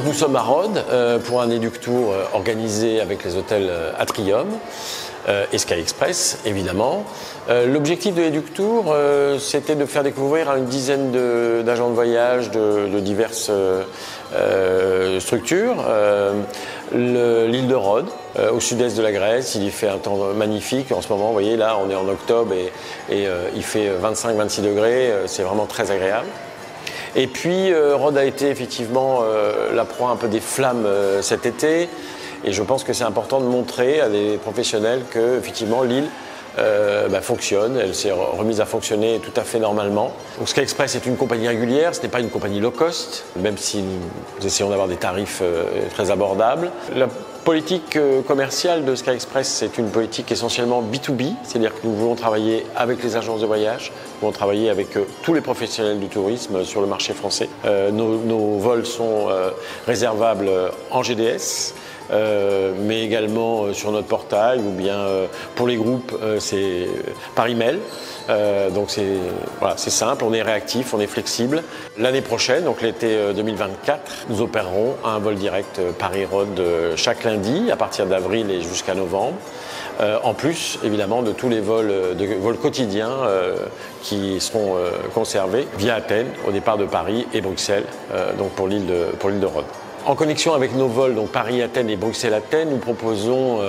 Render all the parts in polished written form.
nous sommes à Rhodes pour un Educ Tour organisé avec les hôtels Atrium et Sky Express, évidemment. L'objectif de l'Educ Tour, c'était de faire découvrir à une dizaine d'agents de voyage de diverses structures l'île de Rhodes, au sud-est de la Grèce. Il y fait un temps magnifique en ce moment. Vous voyez, là, on est en octobre et il fait 25-26 degrés. C'est vraiment très agréable. Et puis, Rhodes a été effectivement la proie un peu des flammes cet été. Et je pense que c'est important de montrer à des professionnels que, effectivement, l'île fonctionne. Elle s'est remise à fonctionner tout à fait normalement. Donc, Sky Express est une compagnie régulière, ce n'est pas une compagnie low cost, même si nous essayons d'avoir des tarifs très abordables. La politique commerciale de Sky Express, c'est une politique essentiellement B2B, c'est-à-dire que nous voulons travailler avec les agences de voyage, nous voulons travailler avec tous les professionnels du tourisme sur le marché français. Nos vols sont réservables en GDS. Mais également sur notre portail ou bien pour les groupes c'est par email. Donc c'est simple, on est réactif, on est flexible. L'année prochaine, donc l'été 2024, nous opérerons un vol direct Paris-Rhodes chaque lundi à partir d'avril et jusqu'à novembre. En plus évidemment de tous les vols quotidiens qui seront conservés via Athènes au départ de Paris et Bruxelles, donc pour l'île de Rhodes. En connexion avec nos vols, donc Paris, Athènes et Bruxelles-Athènes, nous proposons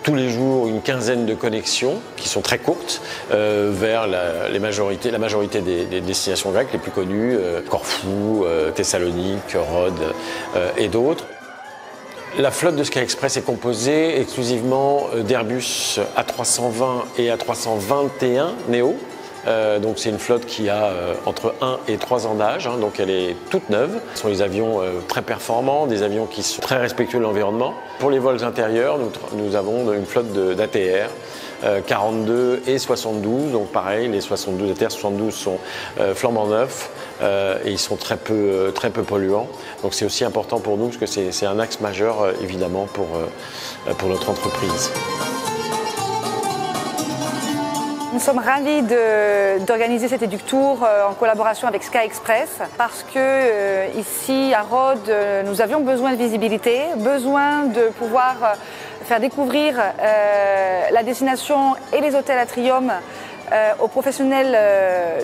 tous les jours une quinzaine de connexions qui sont très courtes vers la majorité des destinations grecques les plus connues, Corfou, Thessalonique, Rhodes et d'autres. La flotte de Sky Express est composée exclusivement d'Airbus A320 et A321 Neo. Donc c'est une flotte qui a entre 1 et 3 ans d'âge, donc elle est toute neuve. Ce sont des avions très performants, des avions qui sont très respectueux de l'environnement. Pour les vols intérieurs, nous avons une flotte d'ATR 42 et 72, donc pareil, les 72 ATR 72 sont flambant neufs et ils sont très peu polluants. Donc c'est aussi important pour nous parce que c'est un axe majeur évidemment pour notre entreprise. Nous sommes ravis d'organiser cet Educ Tour en collaboration avec Sky Express parce que ici à Rhodes, nous avions besoin de visibilité, besoin de pouvoir faire découvrir la destination et les hôtels Atrium aux professionnels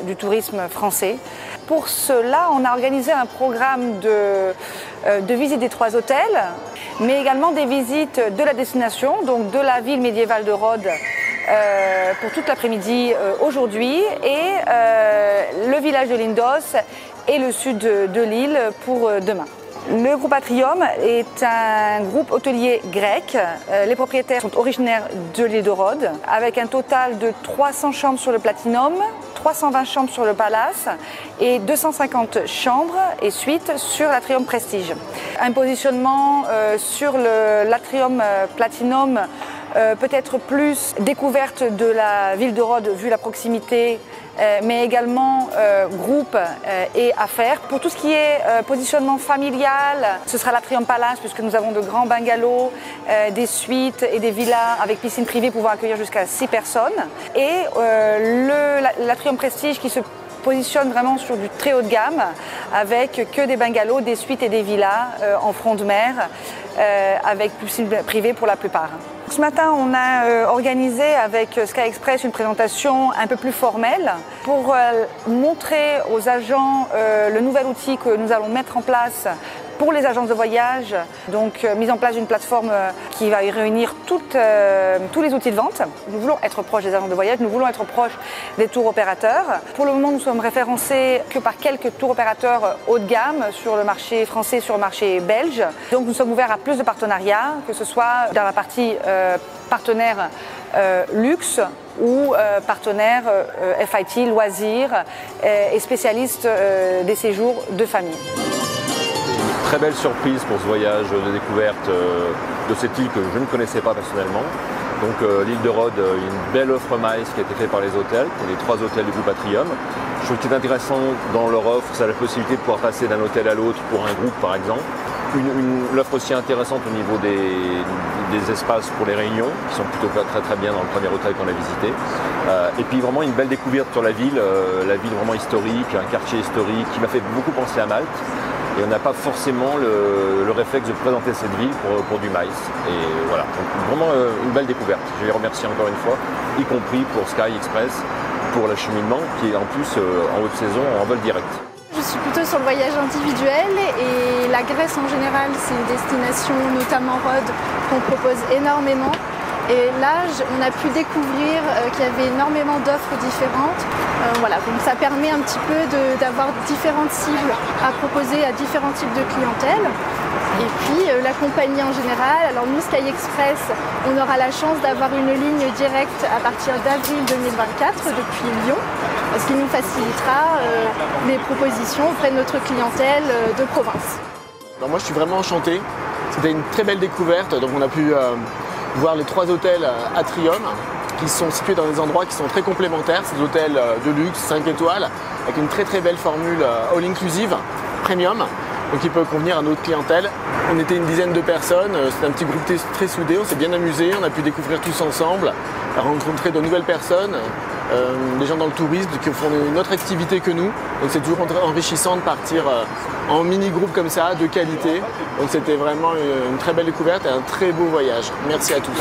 du tourisme français. Pour cela, on a organisé un programme de visite des 3 hôtels, mais également des visites de la destination, donc de la ville médiévale de Rhodes, pour toute l'après-midi aujourd'hui et le village de Lindos et le sud de l'île pour demain. Le groupe Atrium est un groupe hôtelier grec. Les propriétaires sont originaires de l'île de Rhodes avec un total de 300 chambres sur le Platinum, 320 chambres sur le Palace et 250 chambres et suites sur l'Atrium Prestige. Un positionnement sur l'Atrium Platinum peut-être plus découverte de la ville de Rhodes vu la proximité, mais également groupe et affaires. Pour tout ce qui est positionnement familial, ce sera l'Atrium Palace puisque nous avons de grands bungalows, des suites et des villas avec piscine privée pouvant accueillir jusqu'à 6 personnes. Et l'Atrium Prestige qui se positionne vraiment sur du très haut de gamme avec que des bungalows, des suites et des villas en front de mer avec piscine privée pour la plupart. Ce matin, on a organisé avec Sky Express une présentation un peu plus formelle pour montrer aux agents le nouvel outil que nous allons mettre en place pour les agences de voyage, donc mise en place d'une plateforme qui va y réunir tous les outils de vente. Nous voulons être proches des agences de voyage, nous voulons être proches des tours opérateurs. Pour le moment, nous sommes référencés que par quelques tours opérateurs haut de gamme sur le marché français, sur le marché belge. Donc nous sommes ouverts à plus de partenariats, que ce soit dans la partie partenaire luxe ou partenaire FIT, loisirs et spécialistes des séjours de famille. Très belle surprise pour ce voyage de découverte de cette île que je ne connaissais pas personnellement. Donc l'île de Rhodes, une belle offre MICE qui a été faite par les hôtels, pour les 3 hôtels du groupe Atrium. Je trouve qu'il est intéressant dans leur offre, c'est la possibilité de pouvoir passer d'un hôtel à l'autre pour un groupe par exemple. L'offre aussi intéressante au niveau des espaces pour les réunions, qui sont plutôt très bien dans le premier hôtel qu'on a visité. Et puis vraiment une belle découverte sur la ville vraiment historique, un quartier historique qui m'a fait beaucoup penser à Malte. et on n'a pas forcément le réflexe de présenter cette ville pour du maïs. Et voilà, donc vraiment une belle découverte. Je les remercie encore une fois, y compris pour Sky Express, pour l'acheminement qui est en plus en haute saison en vol direct. Je suis plutôt sur le voyage individuel et la Grèce en général, c'est une destination, notamment Rhodes, qu'on propose énormément. Et là, on a pu découvrir qu'il y avait énormément d'offres différentes. Voilà, donc ça permet un petit peu d'avoir différentes cibles à proposer à différents types de clientèle. Et puis la compagnie en général, alors nous Sky Express, on aura la chance d'avoir une ligne directe à partir d'avril 2024 depuis Lyon, ce qui nous facilitera les propositions auprès de notre clientèle de province. Alors moi je suis vraiment enchanté, c'était une très belle découverte, donc on a pu voir les 3 hôtels Atrium qui sont situés dans des endroits qui sont très complémentaires, c'est des hôtels de luxe, 5 étoiles, avec une très belle formule all-inclusive, premium, donc qui peut convenir à notre clientèle. On était une dizaine de personnes, c'était un petit groupe très soudé, on s'est bien amusé, on a pu découvrir tous ensemble, rencontrer de nouvelles personnes, des gens dans le tourisme qui font une autre activité que nous, donc c'est toujours enrichissant de partir en mini-groupe comme ça, de qualité, donc c'était vraiment une très belle découverte et un très beau voyage. Merci à tous.